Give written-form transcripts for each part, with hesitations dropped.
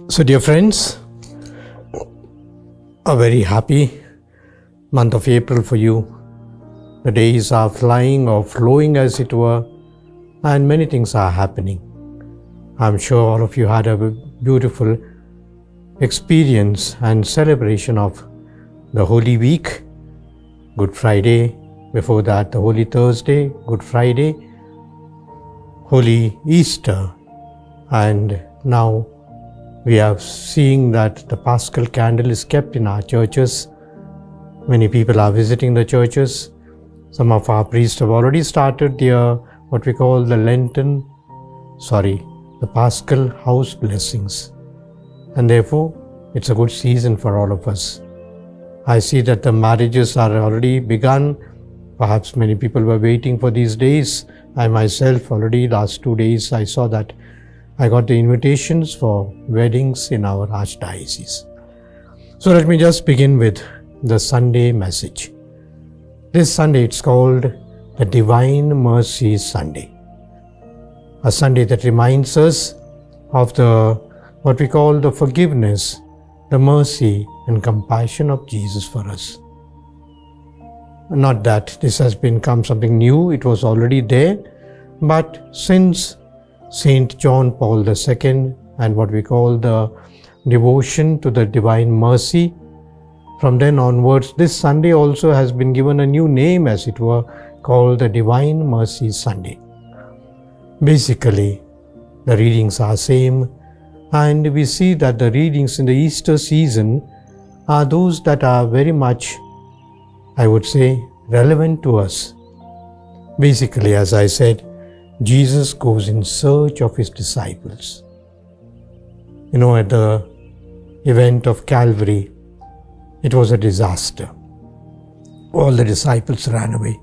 So, dear friends, a very happy month of April for you. The days are flying or flowing as it were, and many things are happening. I'm sure all of you had a beautiful experience and celebration of the Holy Week, Good Friday, before that the Holy Thursday, Good Friday, Holy Easter, and now we are seeing that the Paschal candle is kept in our churches. Many people are visiting the churches. Some of our priests have already started their what we call the the Paschal house blessings. And therefore, it's a good season for all of us. I see that the marriages are already begun. Perhaps many people were waiting for these days. I myself already last 2 days I saw that I got the invitations for weddings in our archdiocese. So let me just begin with the Sunday message. This Sunday it's called the Divine Mercy Sunday. A Sunday that reminds us of what we call the forgiveness, the mercy and compassion of Jesus for us. Not that this has become something new, it was already there, but since Saint John Paul II and what we call the devotion to the Divine Mercy, from then onwards this Sunday also has been given a new name, as it were, called the Divine Mercy Sunday. Basically, the readings are same, and we see that the readings in the Easter season are those that are very much, I would say, relevant to us. Basically, as I said, Jesus goes in search of his disciples. At the event of Calvary, it was a disaster. All the disciples ran away.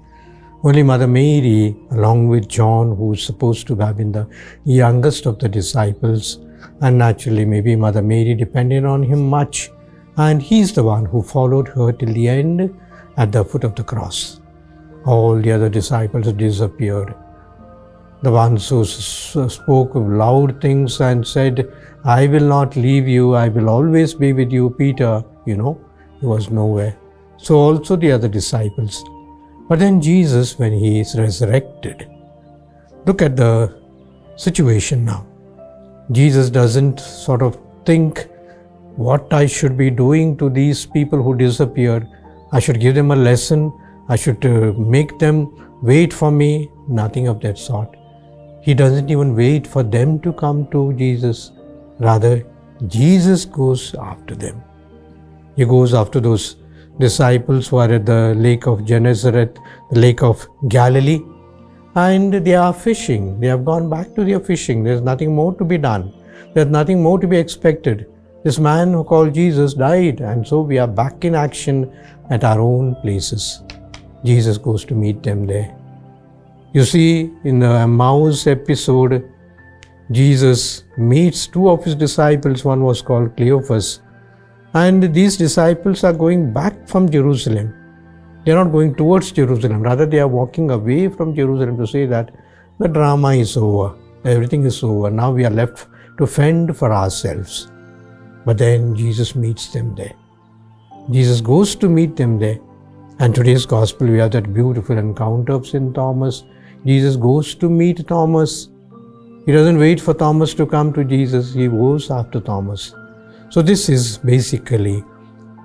Only Mother Mary, along with John, who is supposed to have been the youngest of the disciples, and naturally maybe Mother Mary depended on him much, and he's the one who followed her till the end at the foot of the cross. All the other disciples disappeared. The ones who spoke loud things and said, "I will not leave you, I will always be with you," Peter, he was nowhere. So also the other disciples. But then Jesus, when he is resurrected, look at the situation now. Jesus doesn't sort of think what I should be doing to these people who disappeared. I should give them a lesson. I should make them wait for me. Nothing of that sort. He doesn't even wait for them to come to Jesus. Rather, Jesus goes after them. He goes after those disciples who are at the lake of Gennesaret, the lake of Galilee, and they are fishing. They have gone back to their fishing. There's nothing more to be done. There's nothing more to be expected. This man who called Jesus died, and so we are back in action at our own places. Jesus goes to meet them there. You see, in the Emmaus episode, Jesus meets two of his disciples. One was called Cleophas. And these disciples are going back from Jerusalem. They are not going towards Jerusalem. Rather, they are walking away from Jerusalem to say that the drama is over. Everything is over. Now we are left to fend for ourselves. But then Jesus meets them there. Jesus goes to meet them there. And today's gospel, we have that beautiful encounter of St. Thomas. Jesus goes to meet Thomas. He doesn't wait for Thomas to come to Jesus. He goes after Thomas. So this is basically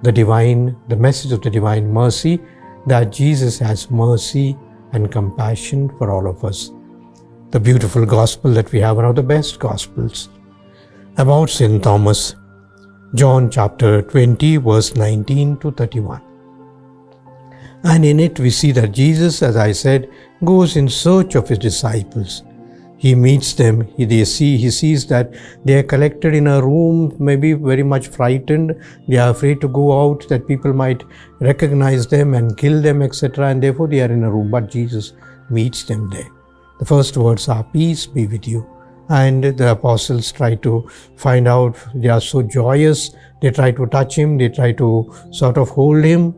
the message of the Divine Mercy, that Jesus has mercy and compassion for all of us. The beautiful gospel that we have, one of the best gospels about St. Thomas, John chapter 20, verse 19 to 31. And in it we see that Jesus, as I said, goes in search of his disciples. He meets them, he sees that they are collected in a room, maybe very much frightened. They are afraid to go out, that people might recognize them and kill them, etc. And therefore they are in a room. But Jesus meets them there. The first words are, "Peace be with you." And the apostles try to find out, they are so joyous. They try to touch him, they try to sort of hold him.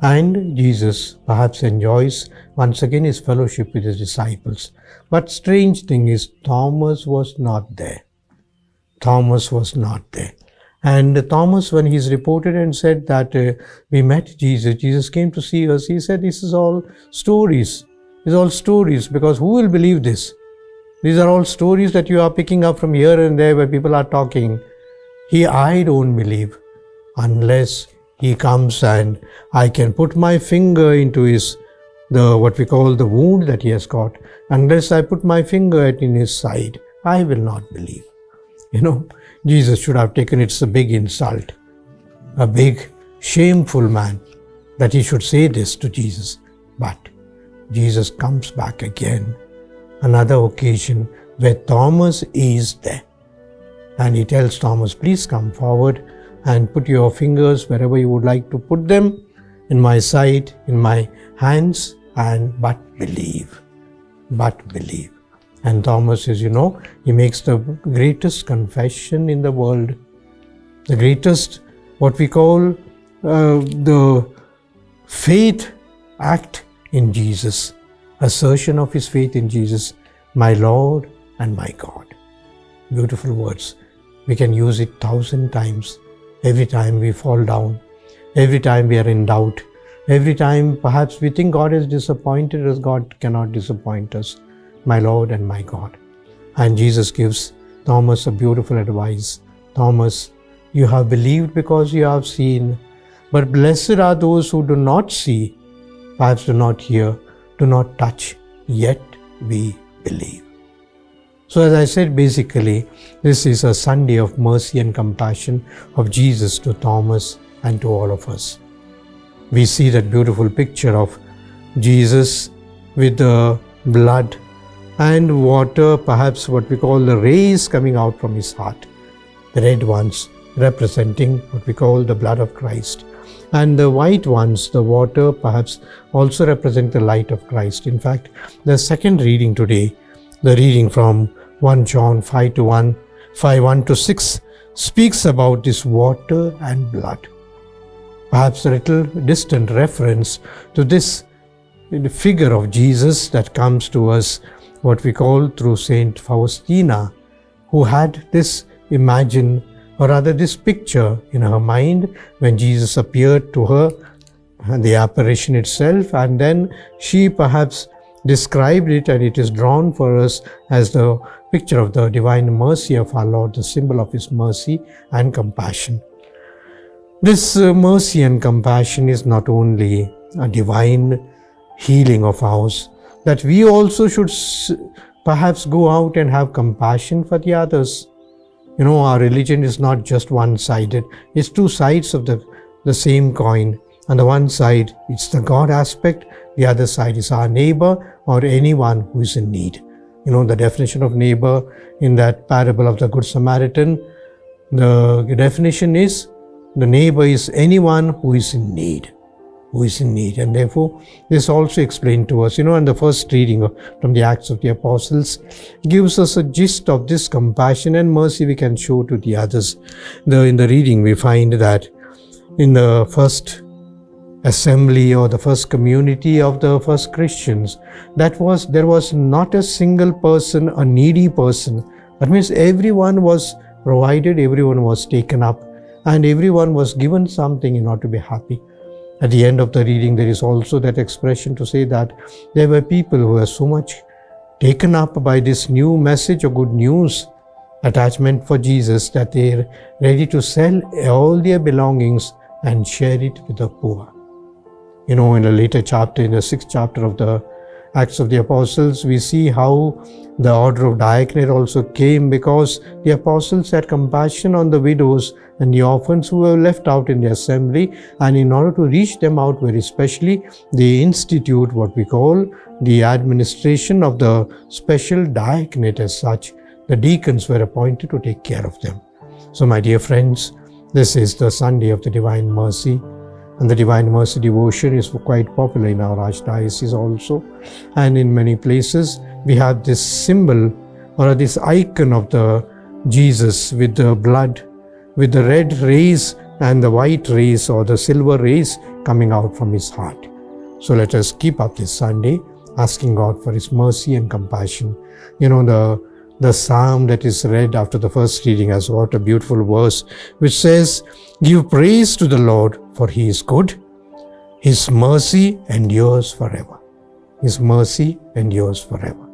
And Jesus perhaps enjoys once again his fellowship with his disciples. But strange thing is, Thomas was not there. Thomas was not there. And Thomas, when he's reported and said that we met Jesus, Jesus came to see us, he said, this is all stories. These are all stories, because who will believe this? These are all stories that you are picking up from here and there where people are talking. I don't believe unless he comes and I can put my finger into what we call the wound that he has got. Unless I put my finger in his side, I will not believe. Jesus should have taken it's a big insult, a big shameful man that he should say this to Jesus. But Jesus comes back again, another occasion where Thomas is there. And he tells Thomas, please come forward and put your fingers wherever you would like to put them, in my side, in my hands, but believe. But believe. And Thomas is, he makes the greatest confession in the world. The greatest, what we call the faith act in Jesus. Assertion of his faith in Jesus. My Lord and my God. Beautiful words. We can use it 1,000 times. Every time we fall down. Every time we are in doubt. Every time perhaps we think God has disappointed us. God cannot disappoint us. My Lord and my God. And Jesus gives Thomas a beautiful advice. Thomas, you have believed because you have seen, but blessed are those who do not see, perhaps do not hear, do not touch, yet we believe. So as I said, basically, this is a Sunday of mercy and compassion of Jesus to Thomas and to all of us. We see that beautiful picture of Jesus with the blood and water, perhaps what we call the rays coming out from his heart. The red ones representing what we call the blood of Christ. And the white ones, the water, perhaps also represent the light of Christ. In fact, the second reading today, the reading from 1 John 5:1 to 6, speaks about this water and blood. Perhaps a little distant reference to this figure of Jesus that comes to us, what we call through Saint Faustina, who had this this picture in her mind when Jesus appeared to her, the apparition itself, and then she perhaps described it, and it is drawn for us as the picture of the divine mercy of our Lord, the symbol of his mercy and compassion. This mercy and compassion is not only a divine healing of ours, that we also should perhaps go out and have compassion for the others. Our religion is not just one-sided. It's two sides of the same coin. On the one side, it's the God aspect. The other side is our neighbor or anyone who is in need. The definition of neighbor in that parable of the Good Samaritan, the definition is the neighbor is anyone who is in need. And therefore, this also explained to us, and the first reading from the Acts of the Apostles gives us a gist of this compassion and mercy we can show to the others. In the reading, we find that in the first assembly or the first community of the first Christians, there was not a single person, a needy person. That means everyone was provided, everyone was taken up, and everyone was given something in order to be happy. At the end of the reading, there is also that expression to say that there were people who were so much taken up by this new message or good news, attachment for Jesus, that they are ready to sell all their belongings and share it with the poor. In a later chapter, in the 6th chapter of the Acts of the Apostles, we see how the order of diaconate also came because the apostles had compassion on the widows and the orphans who were left out in the assembly, and in order to reach them out very specially, they institute what we call the administration of the special diaconate as such. The deacons were appointed to take care of them. So my dear friends, this is the Sunday of the Divine Mercy. And the Divine Mercy devotion is quite popular in our Archdiocese also. And in many places, we have this symbol or this icon of the Jesus with the blood, with the red rays and the white rays or the silver rays coming out from his heart. So let us keep up this Sunday, asking God for his mercy and compassion. The The psalm that is read after the first reading has got a beautiful verse which says, "Give praise to the Lord, for He is good. His mercy endures forever." His mercy endures forever.